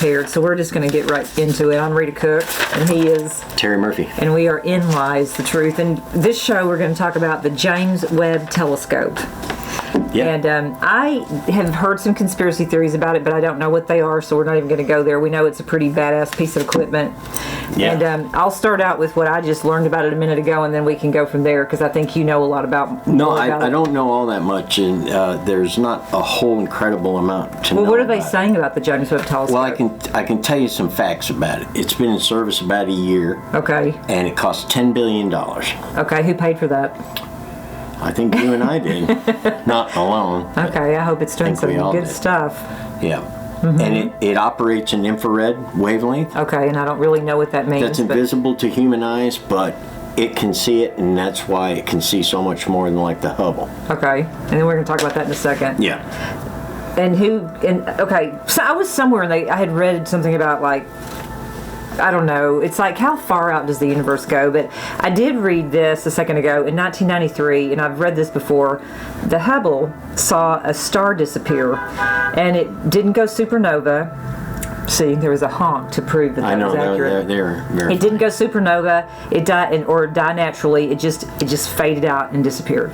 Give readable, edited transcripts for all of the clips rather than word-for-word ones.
prepared, so we're just going to get right into it. I'm Rita Cook, and he is Terry Murphy. And we are in Lies the Truth. And this show, we're going to talk about the James Webb Telescope. Yeah. And I have heard some conspiracy theories about it, but I don't know what they are, so we're not even going to go there. We know it's a pretty badass piece of equipment. Yeah. And I'll start out with what I just learned about it a minute ago, and then we can go from there, because I think you know a lot about No, about I it. don't know all that much, and there's not a whole incredible amount to know. Well, what are they about saying about the James Webb Telescope? Well, I can tell you some facts about it. It's been in service about a year. Okay. And it cost $10 billion. Okay, who paid for that? I think you and I did. Not alone. Okay, I hope it's doing some good stuff. Yeah. Mm-hmm. And it operates in infrared wavelength. Okay, and I don't really know what that means. That's invisible to human eyes, but it can see it, and that's why it can see so much more than like the Hubble. Okay, and then we're going to talk about that in a second. Yeah. Okay, so I was somewhere and I had read something about, like, I don't know, it's like, how far out does the universe go? But I did read this a second ago in 1993, and I've read this before. The Hubble saw a star disappear, and it didn't go supernova. See, there was a honk to prove that was accurate. They're it didn't go supernova. It died or die naturally. It just faded out and disappeared.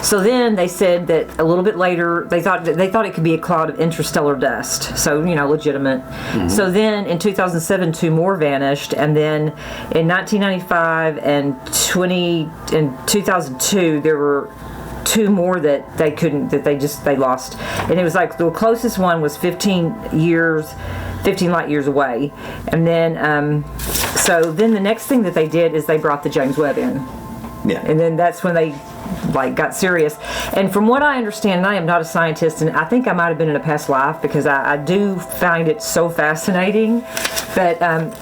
So then they said that a little bit later they thought it could be a cloud of interstellar dust. So legitimate. Mm-hmm. So then in 2007 two more vanished, and then in 1995 and 2002 there were two more that they lost, and it was like the closest one was 15 light years away. And then so then the next thing that they did is they brought the James Webb in. Yeah. And then that's when they got serious. And from what I understand, and I am not a scientist, and I think I might have been in a past life, because I do find it so fascinating. But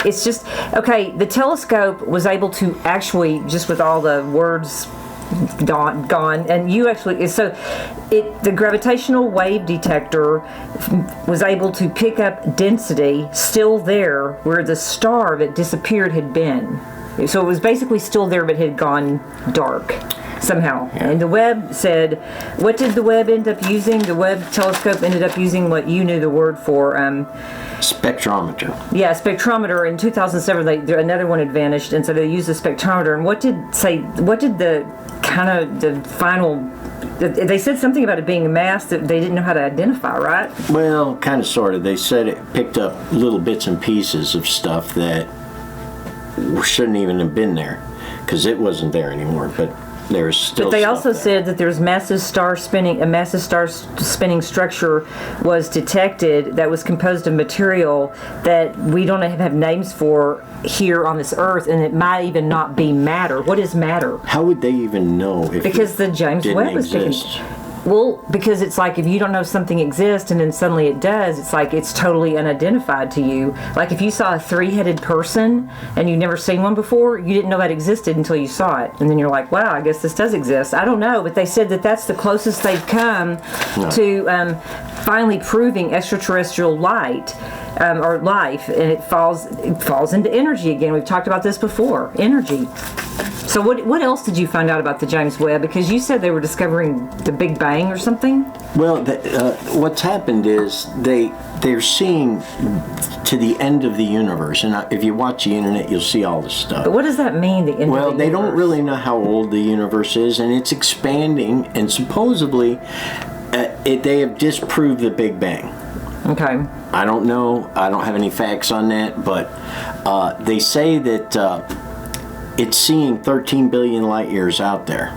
it's just, okay, the telescope was able to actually, just with all the words gone, and you actually, the gravitational wave detector was able to pick up density still there where the star that disappeared had been. So it was basically still there, but had gone dark somehow. Yeah. And the Webb said, what did the Webb end up using? The Webb telescope ended up using what you knew the word for. Spectrometer. Yeah, spectrometer. In 2007, another one had vanished, and so they used the spectrometer. And what did the final... They said something about it being a mass that they didn't know how to identify, right? Well, kind of, sort of. They said it picked up little bits and pieces of stuff that shouldn't even have been there, because it wasn't there anymore, but there's still. But they also there. said that there's a massive star spinning structure was detected that was composed of material that we don't have names for here on this earth, and it might even not be matter. What is matter? How would they even know if because the James Webb was exist? Well, because it's like if you don't know something exists and then suddenly it does, it's like it's totally unidentified to you. Like if you saw a three-headed person and you've never seen one before, you didn't know that existed until you saw it. And then you're like, wow, I guess this does exist. I don't know, but they said that that's the closest they've come to finally proving extraterrestrial light. Or life, and it falls into energy again. We've talked about this before, energy. So what else did you find out about the James Webb? Because you said they were discovering the Big Bang or something? Well, what's happened is they're seeing to the end of the universe, and if you watch the internet, you'll see all this stuff. But what does that mean, the end of the universe? Well, they don't really know how old the universe is, and it's expanding, and supposedly they have disproved the Big Bang. Okay. I don't know. I don't have any facts on that, but they say that it's seeing 13 billion light years out there,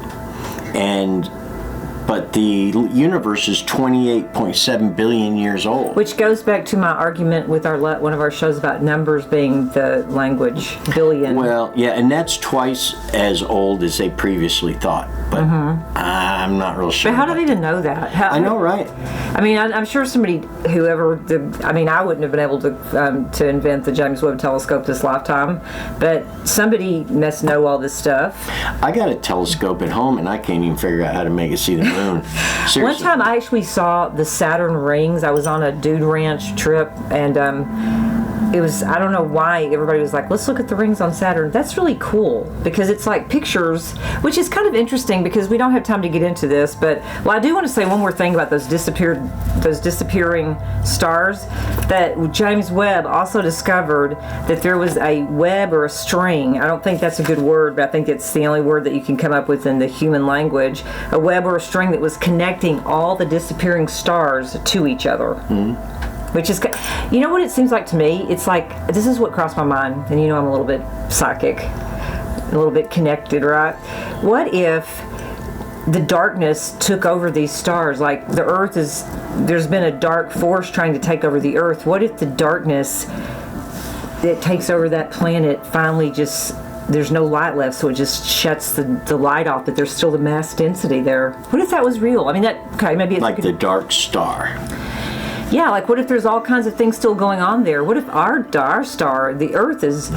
but the universe is 28.7 billion years old. Which goes back to my argument with one of our shows about numbers being the language, billion. Well, yeah, and that's twice as old as they previously thought, but I'm not real sure. But how do they even know that? I know, right? I mean, I'm sure I wouldn't have been able to invent the James Webb Telescope this lifetime, but somebody must know all this stuff. I got a telescope at home, and I can't even figure out how to make it see the moon. Seriously. One time I actually saw the Saturn rings. I was on a dude ranch trip, and it was, I don't know why everybody was like, let's look at the rings on Saturn. That's really cool because it's like pictures, which is kind of interesting because we don't have time to get into this, but well, I do want to say one more thing about those disappearing stars, that James Webb also discovered that there was a web or a string. I don't think that's a good word, but I think it's the only word that you can come up with in the human language. A web or a string that was connecting all the disappearing stars to each other. Which is, you know what it seems like to me? It's like, this is what crossed my mind, and you know I'm a little bit psychic, a little bit connected, right? What if the darkness took over these stars? Like the Earth is, there's been a dark force trying to take over the Earth. What if the darkness that takes over that planet finally just, there's no light left, so it just shuts the light off, but there's still the mass density there? What if that was real? I mean, that, okay, maybe it's like the dark star. Yeah, like what if there's all kinds of things still going on there? What if our star, the Earth, is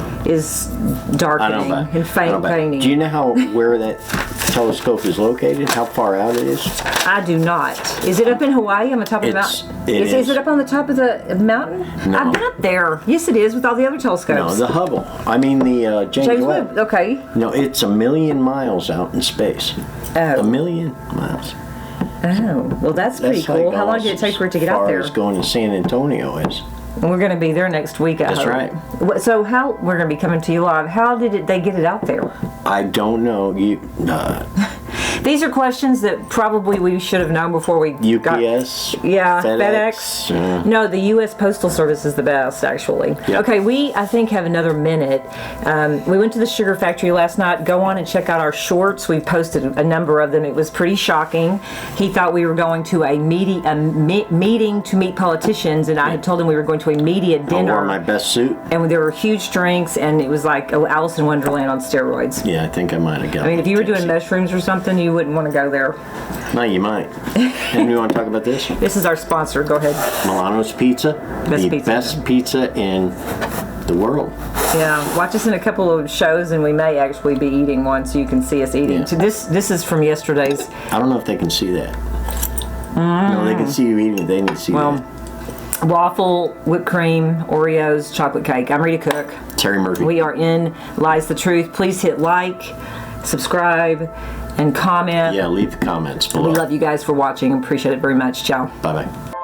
darkening and fainting? Do you know where that telescope is located? How far out it is? I do not. Is it up in Hawaii on the top of the mountain? Is it up on the top of the mountain? No. I've been up there. Yes, it is, with all the other telescopes. No, the Hubble. I mean the James Webb. Okay. No, it's 1 million miles out in space. Oh. 1 million miles. Oh, well, that's pretty cool. How long did it take for it to get out there? As far as going to San Antonio is. And we're going to be there next week, I hope. That's right. So we're going to be coming to you live. How did they get it out there? I don't know. These are questions that probably we should have known before we UPS? Yeah, FedEx? No, the U.S. Postal Service is the best, actually. Yep. Okay, I think, have another minute. We went to the sugar factory last night. Go on and check out our shorts. We posted a number of them. It was pretty shocking. He thought we were going to a meeting to meet politicians, and I had told him we were going to a media dinner. I wore my best suit. And there were huge drinks, and it was like Alice in Wonderland on steroids. Yeah, I think I might have got I mean, if you were doing mushrooms or something, you wouldn't want to go there. No, you might. And you want to talk about this? This is our sponsor. Go ahead. Milano's Pizza. Best pizza in the world. Yeah, watch us in a couple of shows, and we may actually be eating one, so you can see us eating. Yeah. So this is from yesterday's. I don't know if they can see that. No, they can see you eating it. They need to see that. Waffle, whipped cream, Oreos, chocolate cake. I'm Rita Cook. Terry Murphy. We are in Lies the Truth. Please hit like, subscribe, and comment. Yeah, leave comments below. We love you guys for watching. Appreciate it very much. Ciao. Bye-bye.